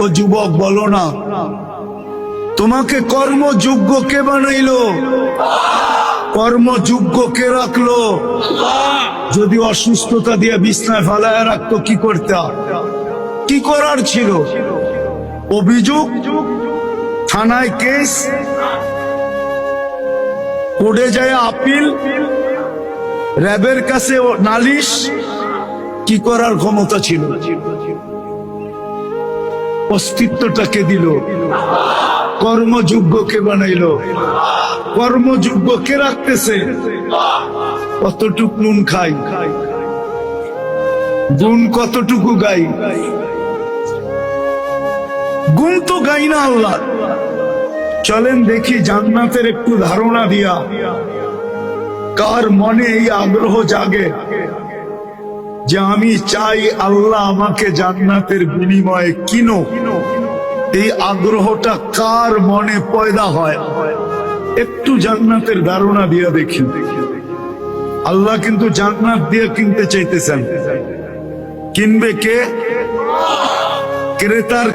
ও যুবক বলো না, তোমাকে কর্মযোগ্য কে বানাইলো? কর্মযোগ্য কে রাখলো? যদি অসুস্থতা দিয়ে বিছনায় ফেলায় রাখতো কি করতে? কি করার ছিল? অভিযোগ, থানায় কেস, কোর্টে যায় আপিল, র্যাবের কাছে নালিশ, কি করার ক্ষমতা ছিল? অস্তিত্বটাকে দিল। কর্মযোগ্যকে বানাইলো। কর্মযোগ্য কে রাখতেছে? কতটুক নুন খাই, গুণ কতটুকু গাই? গুণ তো গাই না আল্লাহ। চলেন দেখি জান্নাতের একটু ধারণা দিয়া কার মনে এই আগ্রহ জাগে যে আমি চাই আল্লাহ আমাকে জান্নাতের বিনিময়ে কিনো। এই আগ্রহটা কার মনে পয়দা হয়? একটু জান্নাতের ধারণা দিয়া দেখি। আল্লাহ কিন্তু জান্নাত দিয়ে কিনতে চাইতেছেন। কিনবে কে? ক্রেতার